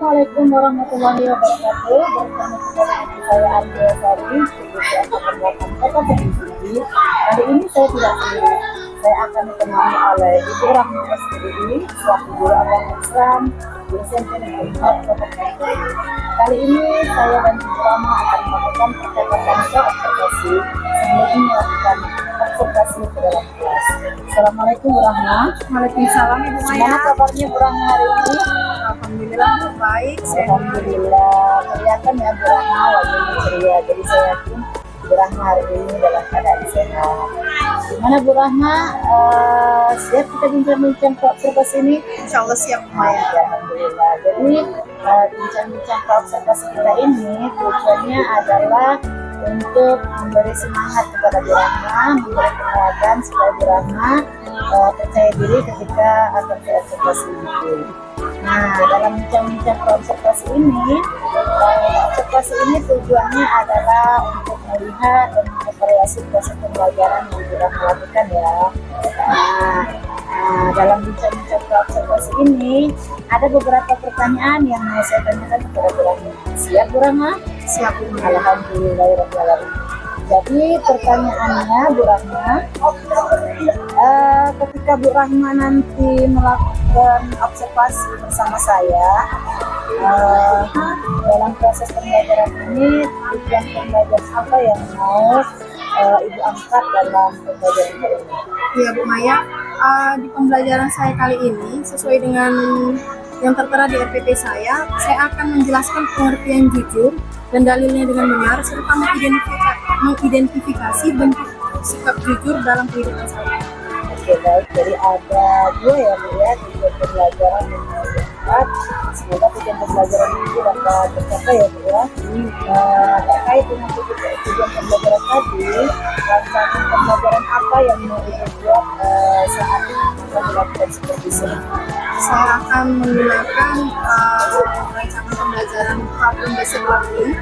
Assalamualaikum warahmatullahi wabarakatuh. Bersama kembali saya Ardia Sari, sebagai akan kota Kediri. Kali ini saya tidak sendiri. Saya akan ditemani oleh Ibu Rahma Sendiri, selaku guru agama Islam di SMP Negeri 4 Kota Kediri. Kali ini saya dan Ibu Rahma akan melakukan percakapan observasi sebelum melakukan observasi ke dalam kelas. Assalamualaikum Bu Rahma. Waalaikumsalam Ibu Maya. Gimana kabarnya Bu Rahma hari ini? Alhamdulillah baik. Alhamdulillah, kelihatan ya Bu Rahma wajahnya ceria. Jadi saya yakin Bu Rahma hari ini dalam keadaan sehat. Gimana Bu Rahma? Siap kita bincang-bincang ke observasi ini? Insya Allah siap Bu Maya. Ya, Alhamdulillah. Jadi bincang-bincang ke observasi kita ini tujuannya adalah untuk memberi semangat kepada Bu Rahma, memberi penguatan supaya Bu Rahma percaya diri ketika akan ke observasi itu. Nah, dalam bincang-bincang observasi ini tujuannya adalah untuk melihat dan mengevaluasi proses pembelajaran yang sudah melakukan ya. Nah, dalam bincang-bincang observasi ini ada beberapa pertanyaan yang mau saya tanyakan kepada Bu Rahma. Siap Bu Rahma? Siap Bu Maya. Alhamdulillahirrahmanirrahim. Jadi pertanyaannya Bu Rahma, ketika Bu Rahma nanti melakukan observasi bersama saya dalam proses pembelajaran ini, tujuan pembelajaran apa yang mau Ibu angkat dalam pembelajaran kali ini? Ya Bu Maya, di pembelajaran saya kali ini sesuai dengan yang tertera di RPP saya akan menjelaskan pengertian jujur dan dalilnya dengan benar serta mengidentifikasi bentuk sikap jujur dalam kehidupan saya. Oke, baik. Jadi ada dua ya Bu ya, tujuan pembelajaran yang diangkat. Semoga tujuan pembelajaran ini dapat tercapai ya Bu ya. Terkait dengan tujuan pembelajaran tadi, rancangan pembelajaran apa yang mau Ibu buat saat kita melakukan supervisi? Saya akan menggunakan rancangan pembelajaran problem based learning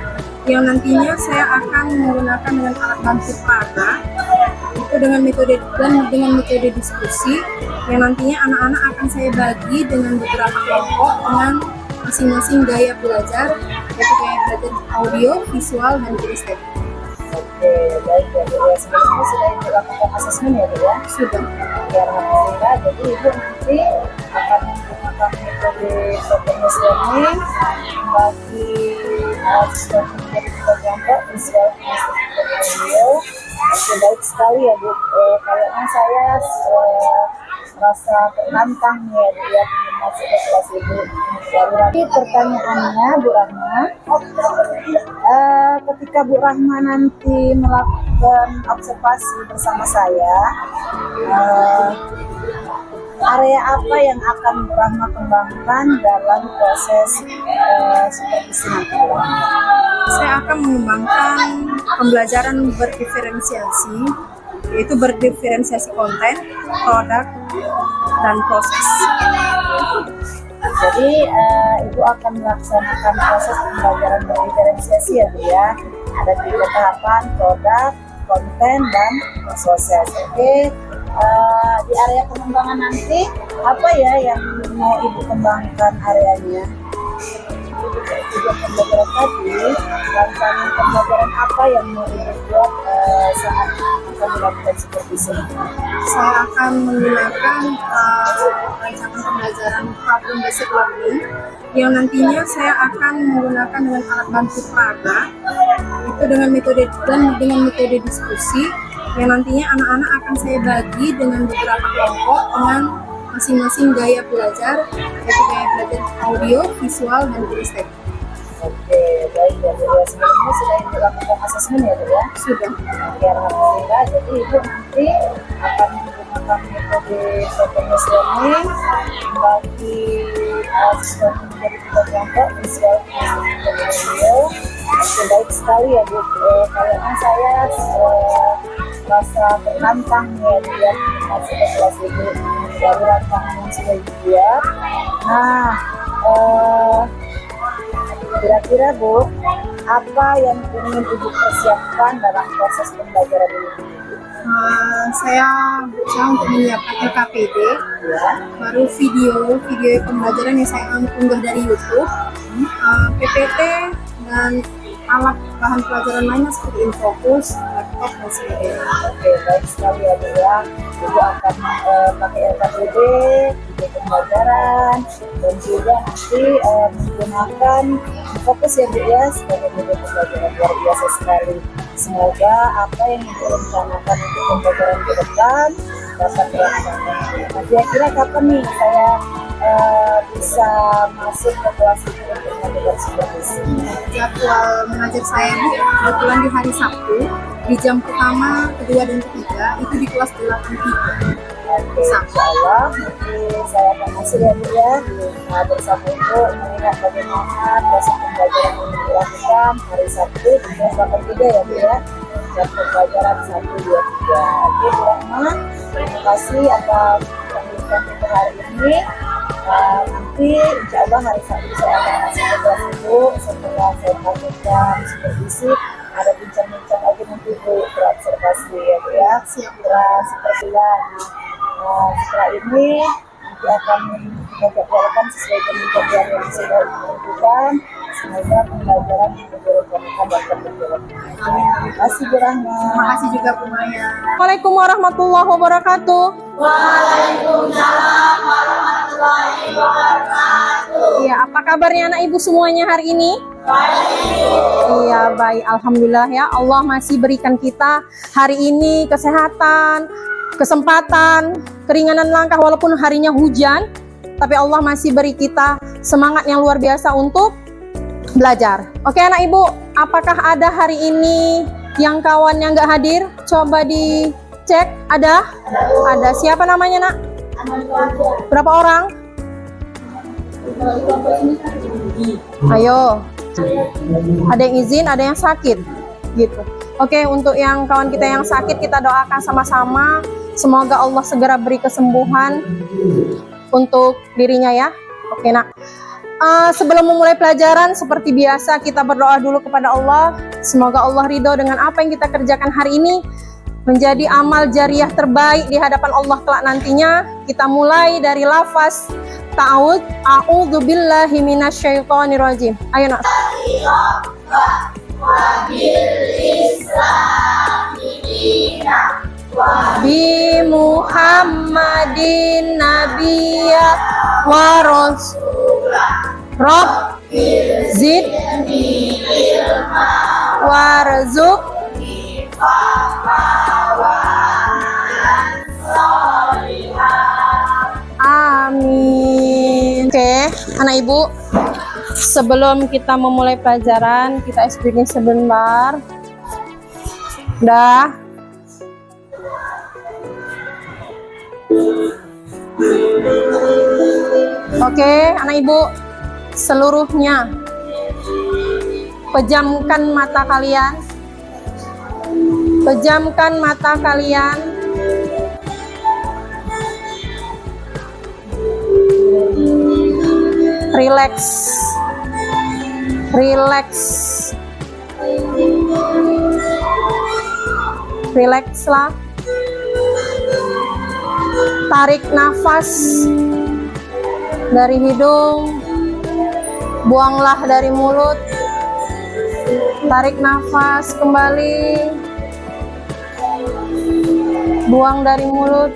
yang nantinya saya akan menggunakan dengan alat bantu praga itu dengan metode diskusi yang nantinya anak-anak akan saya bagi dengan beberapa kelompok dengan masing-masing gaya belajar, yaitu gaya belajar audio, visual, dan kinesthetik. Oke, baik ya Bu ya. Sebelumnya sudah dilakukan asesmen ya Bu ya? Sudah. Ya, alhamdulillah. Jadi Ibu nanti akan menggunakan metode problem learning bagi siswa menjadi tiga kelompok, visual, kinesthetik, dan audio. Oke, baik sekali ya Bu. Kayaknya saya merasa tertantang ya Bu ya, ingin masuk ke kelas Ibu. Jadi pertanyaannya Bu Rahma, ketika Bu Rahma nanti melakukan observasi bersama saya, area apa yang akan Bu Rahma kembangkan dalam proses supervisi nanti Bu Rahma? Saya akan mengembangkan pembelajaran berdiferensiasi, yaitu berdiferensiasi konten, produk, dan proses. Jadi Ibu akan melaksanakan proses pembelajaran berdiferensiasi ya Bu ya. Ada 3 tahapan: produk, konten, dan proses. Oke, di area pengembangan nanti apa ya yang mau Ibu kembangkan areanya? Tujuan pembelajaran tadi, rancangan pembelajaran apa yang mau Ibu buat saat kita melakukan supervisi? Saya akan menggunakan rancangan pembelajaran problem based learning yang nantinya saya akan menggunakan dengan alat bantu praga itu dengan metode diskusi yang nantinya anak-anak akan saya bagi dengan beberapa kelompok dengan masing-masing gaya belajar, yaitu gaya belajar audio, visual, dan kinesthetik. Oke, baik ya Bu ya. Sebelumnya sudah dilakukan asesmen ya Bu ya? Sudah. Oke, alhamdulillah. Jadi Ibu nanti akan menggunakan metode problem learning bagi siswa menjadi 3 kelompok, visual, kinesthetik, dan audio. Oke, baik sekali ya Bu. Kayaknya saya merasa tertantang ya Bu ya, masuk ke kelas Ibu dari rancangan yang sudah dibuat. Nah, kira-kira Bu, apa yang ingin Ibu persiapkan dalam proses pembelajaran ini? Saya berusaha untuk menyiapkan LKPD, baru video pembelajaran yang saya unggah dari YouTube, PPT dan alat bahan pelajaran lainnya seperti Infocus, laptop dan sebagainya. Oke, baik sekali ya Bu ya. Ibu akan pakai LKPD, video pembelajaran, dan juga nanti menggunakan fokus ya Bu ya sebagai video pembelajaran. Luar biasa sekali. Semoga apa yang Ibu rencanakan untuk pembelajaran ke depan dapat terlaksana. Nah, kira-kira kapan nih saya bisa masuk ke kelas itu untuk mengajar supervisi? Jadwal mengajar saya ini kebetulan di hari Sabtu di jam pertama, kedua, dan ketiga itu di kelas 83. Oke, insya Allah nanti saya akan masuk ya Bu ya. Nah, bersama Ibu mengingat bagaimana proses pembelajaran yang dilakukan hari Sabtu di kelas 83 ya Bu ya. Jam pembelajaran 1, 2, 3. Oke Bu Rahma, terima kasih atas pendidikan kita hari ini. Nanti insya Allah hari Sabtu saya akan masuk ke kelas Ibu. Setelah saya melakukan supervisi, ada bincang-bincang lagi nanti Bu berobservasi ya Bu ya. Seperti setelah ini nanti akan kita jadwalkan sesuai dengan jadwal yang sudah ditentukan. Semoga pembelajaran yang direncanakan dapat berjalan. Terima kasih Bu Rahma. Terima kasih juga Bu Maya. Assalamualaikum warahmatullahi wabarakatuh. Waalaikumsalam warahmatullahi wabarakatuh. Iya, apa kabarnya anak ibu semuanya hari ini? Iya, baik. Alhamdulillah ya. Allah masih berikan kita hari ini kesehatan, kesempatan, keringanan langkah walaupun harinya hujan. Tapi Allah masih beri kita semangat yang luar biasa untuk belajar. Oke anak ibu, apakah ada hari ini yang kawannya nggak hadir? Coba dicek. Ada? Ada. Siapa namanya nak? Berapa orang? Ayo. Ada yang izin, ada yang sakit. Gitu. Oke, untuk yang kawan kita yang sakit kita doakan sama-sama. Semoga Allah segera beri kesembuhan untuk dirinya ya. Oke nak. Sebelum memulai pelajaran, seperti biasa kita berdoa dulu kepada Allah. Semoga Allah ridho dengan apa yang kita kerjakan hari ini, menjadi amal jariah terbaik di hadapan Allah kelak nantinya. Kita mulai dari lafaz ta'awud. A'udzubillahi minasyaitonirrajim. Ayo nak. Bi Muhammadin nabiyya wa rasulah Rabbil zidni ilma warzuqni amin. Oke, anak ibu, sebelum kita memulai pelajaran, kita speaking sebentar. Dah. Oke, anak ibu, seluruhnya pejamkan mata kalian. Pejamkan mata kalian. Relax. Relax. Relaxlah. Tarik nafas dari hidung, buanglah dari mulut. Tarik nafas kembali, buang dari mulut.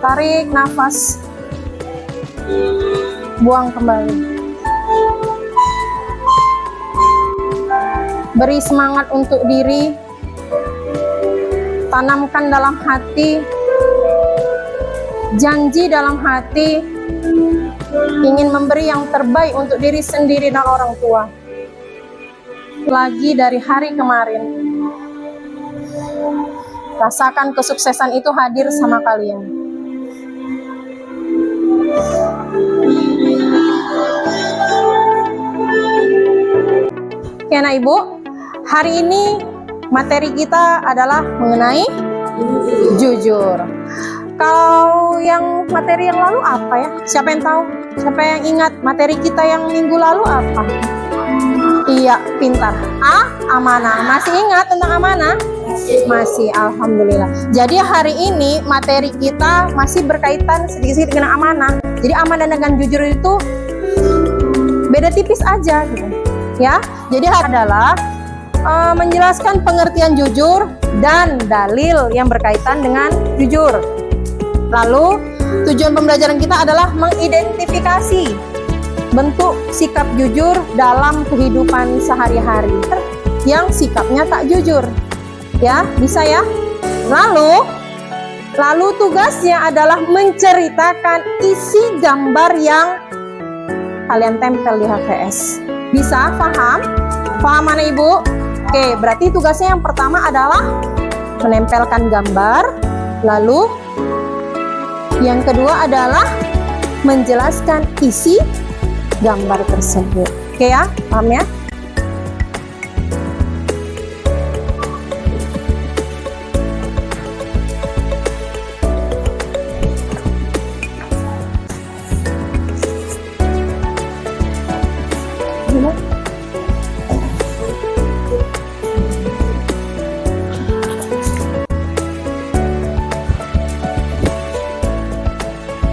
Tarik nafas, buang kembali. Beri semangat untuk diri, tanamkan dalam hati, janji dalam hati, ingin memberi yang terbaik untuk diri sendiri dan orang tua. Lagi dari hari kemarin, rasakan kesuksesan itu hadir sama kalian. Oke, anak ibu, hari ini materi kita adalah mengenai jujur. Kalau yang materi yang lalu apa ya? Siapa yang tahu? Siapa yang ingat materi kita yang minggu lalu apa? Iya, pintar. Amanah. Masih ingat tentang amanah? Masih, alhamdulillah. Jadi hari ini materi kita masih berkaitan sedikit-sedikit dengan amanah. Jadi amanah dengan jujur itu beda tipis aja gitu. Ya. Jadi adalah menjelaskan pengertian jujur dan dalil yang berkaitan dengan jujur. Lalu tujuan pembelajaran kita adalah mengidentifikasi bentuk sikap jujur dalam kehidupan sehari-hari yang sikapnya tak jujur. Ya, bisa ya. Lalu tugasnya adalah menceritakan isi gambar yang kalian tempel di HVS. Bisa? Paham? Paham mana Ibu? Oke, berarti tugasnya yang pertama adalah menempelkan gambar. Lalu yang kedua adalah menjelaskan isi gambar tersebut. Oke ya, paham ya?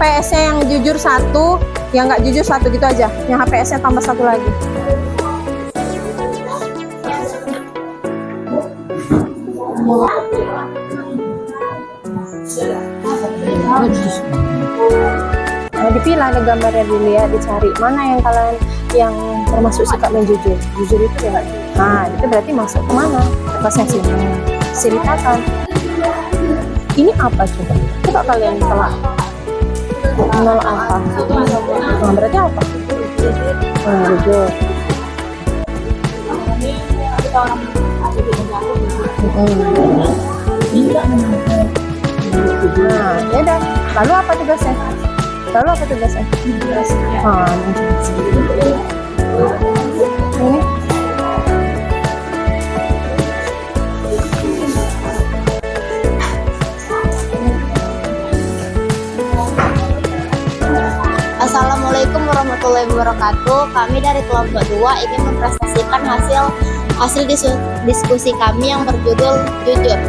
HPS-nya yang jujur satu, yang nggak jujur satu gitu aja. Yang HPS-nya tambah satu lagi. Nah, dipilah ada gambarnya dilihat, dicari mana yang kalian yang termasuk sikapnya jujur. Jujur itu ya. Nah, itu berarti masuk kemana? Ke sesi ini. Ceritakan. Ini apa coba? Coba kalian telah. Nol apa? Nah, berarti apa? Jujur. Nah, ya udah. Lalu apa tugasnya? Ini. Assalamualaikum warahmatullahi wabarakatuh. Kami dari kelompok 2 ingin mempresentasikan hasil diskusi kami yang berjudul Jujur.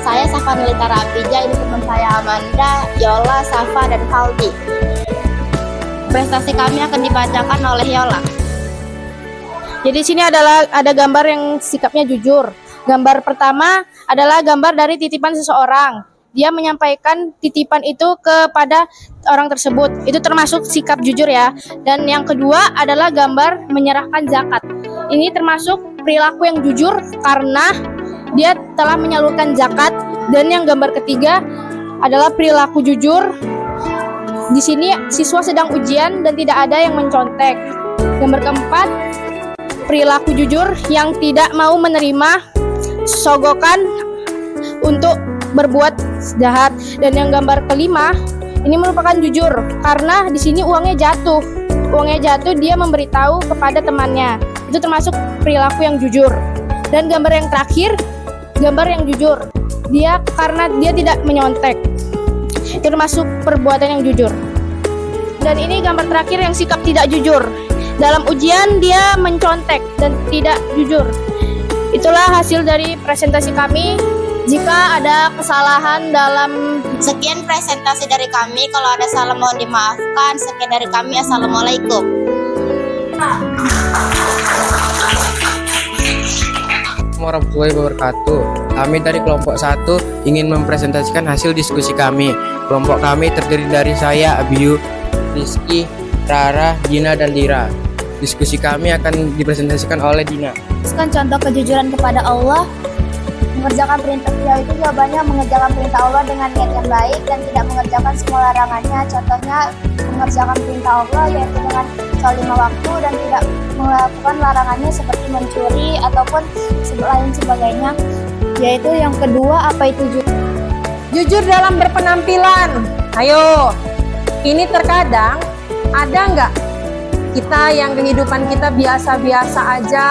Saya Safa Nilita Rapija, ini teman saya Amanda, Yola, Safa, dan Faldi. Prestasi kami akan dibacakan oleh Yola. Jadi di sini ada gambar yang sikapnya jujur. Gambar pertama adalah gambar dari titipan seseorang. Dia menyampaikan titipan itu kepada orang tersebut. Itu termasuk sikap jujur ya. Dan yang kedua adalah gambar menyerahkan zakat. Ini termasuk perilaku yang jujur karena dia telah menyalurkan zakat. Dan yang gambar ketiga adalah perilaku jujur. Di sini siswa sedang ujian dan tidak ada yang mencontek. Gambar keempat, perilaku jujur yang tidak mau menerima sogokan untuk berbuat jahat. Dan yang gambar kelima ini merupakan jujur karena di sini uangnya jatuh. Dia memberitahu kepada temannya. Itu termasuk perilaku yang jujur. Dan gambar yang terakhir, gambar yang jujur. Karena dia tidak menyontek. Itu termasuk perbuatan yang jujur. Dan ini gambar terakhir yang sikap tidak jujur. Dalam ujian dia mencontek dan tidak jujur. Itulah hasil dari presentasi kami. Jika ada kesalahan dalam Sekian presentasi dari kami. Kalau ada salah mohon dimaafkan. Sekian dari kami. Assalamualaikum. Warahmatullahi wabarakatuh. Kami dari kelompok 1 ingin mempresentasikan hasil diskusi kami. Kelompok kami terdiri dari saya, Abiyu, Rizky, Rara, Dina, dan Dira. Diskusi kami akan dipresentasikan oleh Dina. Contoh kejujuran kepada Allah. Mengerjakan perintah beliau itu jawabannya mengerjakan perintah Allah dengan niat yang baik dan tidak mengerjakan semua larangannya. Contohnya mengerjakan perintah Allah yaitu dengan sholat 5 waktu dan tidak melakukan larangannya seperti mencuri ataupun lain sebagainya. Yaitu yang kedua, apa itu jujur? Jujur dalam berpenampilan. Ayo, ini terkadang ada nggak kita yang kehidupan kita biasa-biasa aja,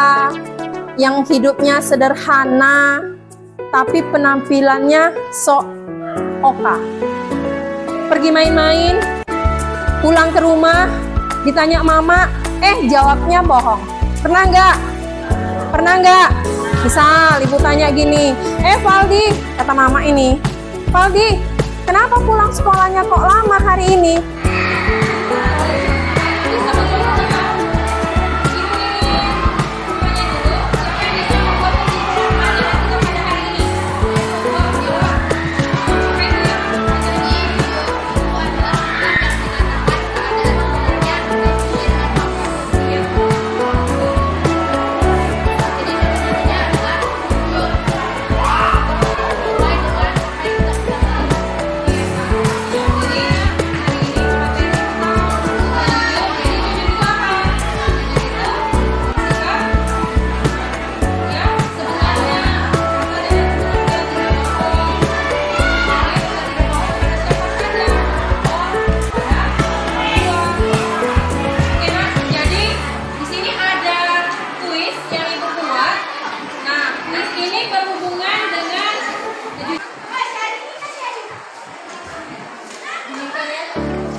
yang hidupnya sederhana, tapi penampilannya sok oka. Pergi main-main, pulang ke rumah, ditanya mama, jawabnya bohong. Pernah nggak? Misal ibu tanya gini, Valdi, kata mama ini, Valdi, kenapa pulang sekolahnya kok lama hari ini?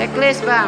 Checklist, Bang.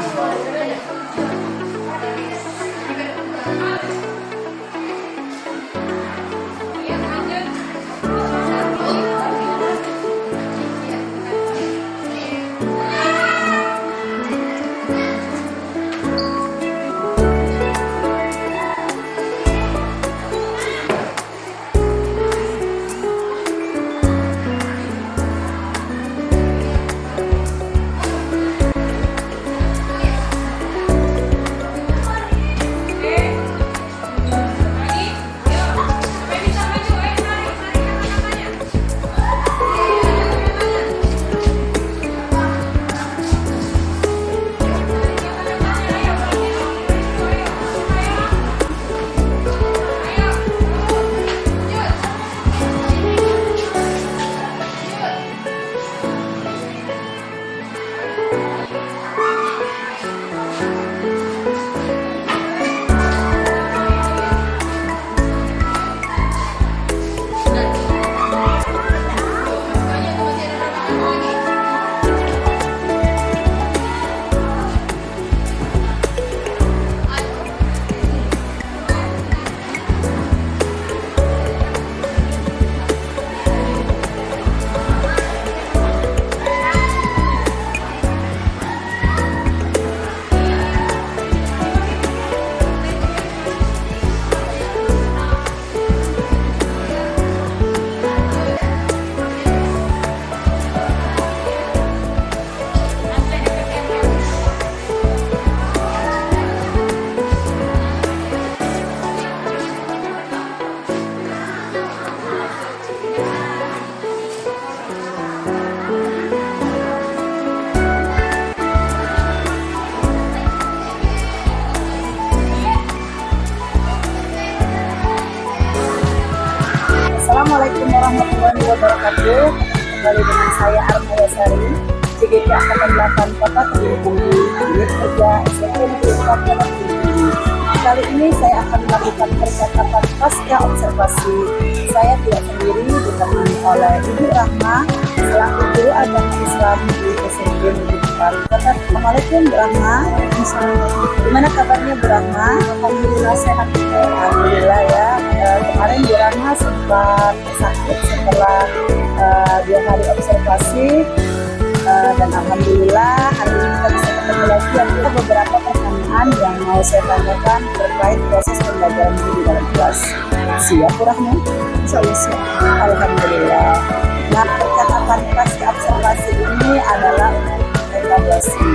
Assalamualaikum warahmatullahi wabarakatuh. Kembali dengan saya Armaya Sari, CGP Angkatan 8 Kota Kediri Unit Kerja SMP Negeri 4 Kota Kediri. Kali ini saya akan melakukan percakapan pasca observasi. Saya tidak sendiri, ditemani oleh Ibu Rahma selaku guru agama Islam di SMP Negeri 4 Kota. Assalamualaikum Bu Rahma. Gimana kabarnya Bu Rahma? Alhamdulillah sehat. Alhamdulillah ya. Kemarin Bu Rahma sempat sakit setelah 2 hari observasi, dan alhamdulillah hari ini kita bisa ketemu lagi. Ada beberapa pertanyaan yang mau saya tanyakan terkait proses pembelajaran di dalam kelas. Siap Bu Rahma? Insyaallah siap. Alhamdulillah. Nah, percakapan pasca observasi ini adalah evaluasi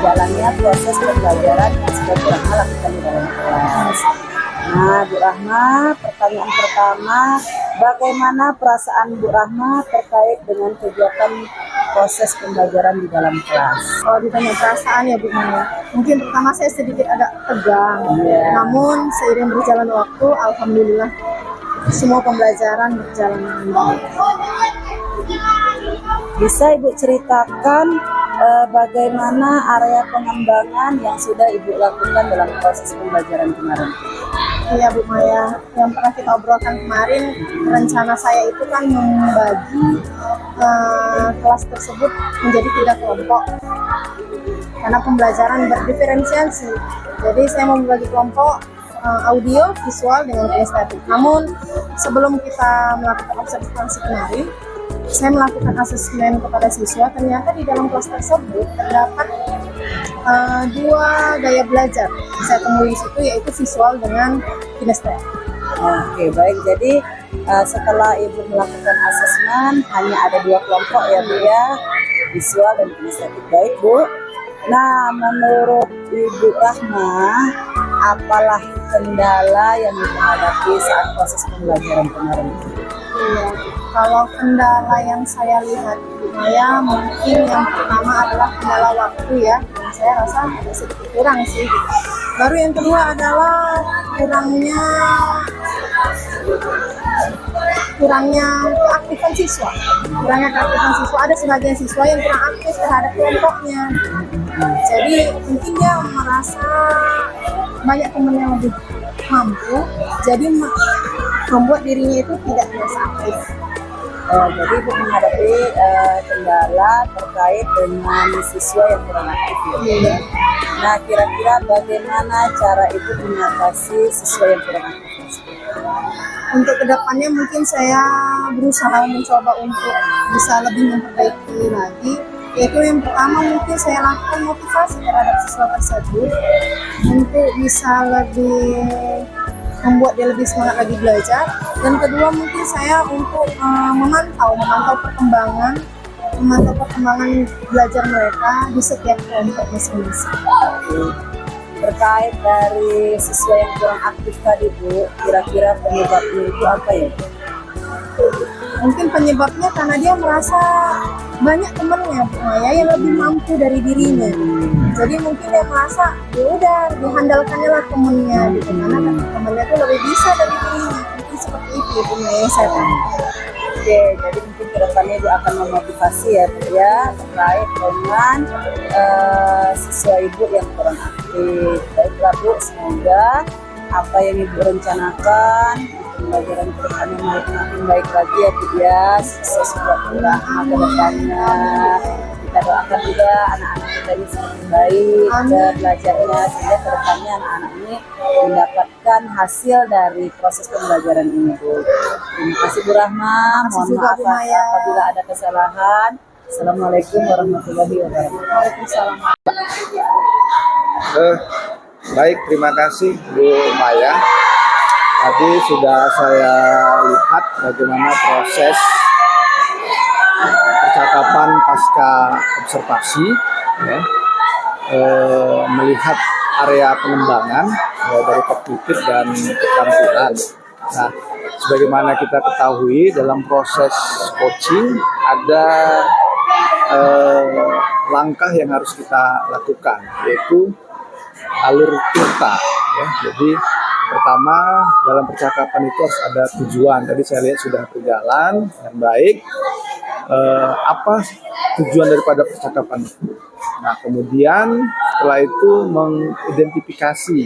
jalannya proses pembelajaran yang sudah Bu Rahma lakukan di dalam kelas. Nah, Bu Rahma, pertanyaan pertama, bagaimana perasaan Bu Rahma terkait dengan kegiatan proses pembelajaran di dalam kelas? Kalau ditanya perasaan ya Bu Maya, mungkin pertama saya sedikit agak tegang. Namun seiring berjalan waktu, alhamdulillah semua pembelajaran berjalan dengan baik. Bisa Ibu ceritakan bagaimana area pengembangan yang sudah Ibu lakukan dalam proses pembelajaran kemarin? Iya Bu Maya, yang pernah kita obrolkan kemarin, rencana saya itu kan membagi kelas tersebut menjadi 3 kelompok karena pembelajaran berdiferensiasi. Jadi saya mau membagi kelompok audio, visual, dengan kinestetik. Namun sebelum kita melakukan observasi kemarin, saya melakukan asesmen kepada siswa. Ternyata di dalam kelas tersebut terdapat dua gaya belajar saya temui di situ, yaitu visual dengan kinestetik. Oke, baik. Jadi setelah Ibu melakukan asesmen, hanya ada dua kelompok ya Bu ya, visual dan kinestetik. Baik Bu. Nah, menurut Ibu Rahma, apalah kendala yang dihadapi saat proses pembelajaran kemarin? Iya, kalau kendala yang saya lihat Ibu Maya, mungkin yang pertama adalah kendala waktu ya. Dan saya rasa sedikit kurang sih. Baru yang kedua adalah kurangnya keaktifan siswa. Ada sebagian siswa yang kurang aktif terhadap kelompoknya. Jadi mungkin dia merasa banyak teman yang lebih mampu, jadi membuat dirinya itu tidak biasa aktif. Jadi Ibu menghadapi kendala terkait dengan siswa yang kurang aktif ya. Iya. Nah, kira-kira bagaimana cara Ibu mengatasi siswa yang kurang aktif? Untuk kedepannya mungkin saya berusaha mencoba untuk bisa lebih memperbaiki lagi. Yaitu yang pertama mungkin saya lakukan motivasi terhadap siswa tersebut untuk bisa lebih membuat dia lebih semangat lagi belajar. Dan kedua mungkin saya untuk memantau perkembangan belajar mereka di setiap kelompok masing-masing. Terkait dari siswa yang kurang aktif tadi Bu, kira-kira penyebabnya itu apa ya? Mungkin penyebabnya karena dia merasa banyak temannya Bu Maya yang lebih mampu dari dirinya. Jadi mungkin dia merasa ya udah dihandalkannya lah temennya gitu, karena temennya tuh lebih bisa dari dirinya. Mungkin seperti itu Bu Maya yang saya tahu. Oke, jadi mungkin kedepannya Ibu akan memotivasi ya Bu ya, terkait dengan siswa Ibu yang kurang aktif. Baiklah Bu, semoga apa yang Ibu rencanakan pembelajaran ke depannya makin baik lagi ya Bu ya, sukses buat kita ke depannya. Kita doakan juga anak-anak kita ini semakin baik belajarnya, sehingga ke depannya anak-anak ini mendapatkan hasil dari proses pembelajaran ini Bu. Terima kasih Bu Rahma, mohon maaf apabila ada kesalahan. Assalamualaikum warahmatullahi wabarakatuh. Waalaikumsalam. Baik, terima kasih Bu Maya. Tadi sudah saya lihat bagaimana proses percakapan pasca observasi, ya, melihat area pengembangan ya, dari kognitif dan keterampilan. Nah, sebagaimana kita ketahui dalam proses coaching ada langkah yang harus kita lakukan, yaitu alur tirta. Ya. Jadi pertama dalam percakapan itu harus ada tujuan. Tadi saya lihat sudah berjalan dengan baik. Apa tujuan daripada percakapan itu? Nah, kemudian setelah itu mengidentifikasi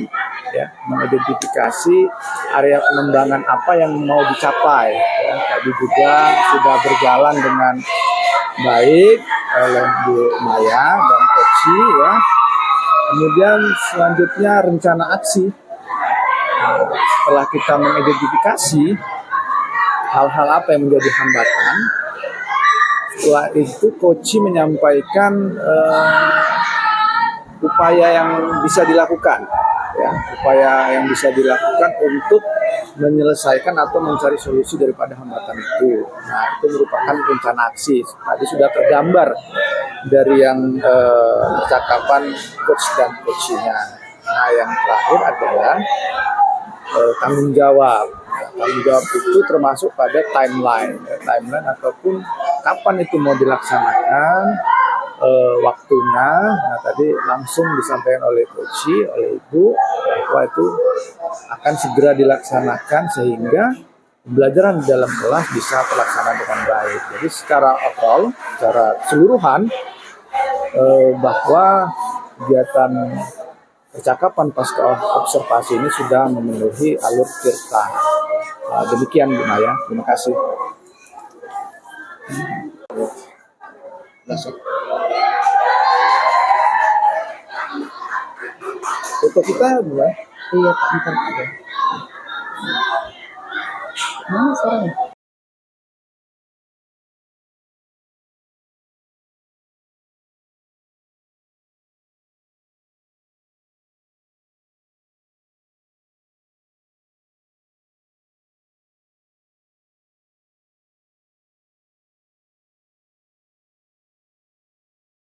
area pengembangan apa yang mau dicapai. Ya. Tadi juga sudah berjalan dengan baik oleh Bu Maya dan Koci ya. Kemudian selanjutnya rencana aksi. Setelah kita mengidentifikasi hal-hal apa yang menjadi hambatan, setelah itu Koci menyampaikan upaya yang bisa dilakukan, ya, untuk menyelesaikan atau mencari solusi daripada hambatan itu. Nah, itu merupakan rencana aksi. Tadi sudah tergambar dari yang percakapan coach dan coachnya. Nah, yang terakhir adalah tanggung jawab. Tanggung jawab itu termasuk pada timeline ataupun kapan itu mau dilaksanakan, waktunya. Nah, tadi langsung disampaikan oleh Koci, oleh Ibu, bahwa itu akan segera dilaksanakan sehingga pembelajaran di dalam kelas bisa terlaksana dengan baik. Jadi secara overall, secara keseluruhan, bahwa kegiatan percakapan pasca observasi ini sudah memenuhi alur tirta. Demikian Bu Maya, terima kasih. Foto kita Bu. Iya Pak, ntar. Mana suaranya?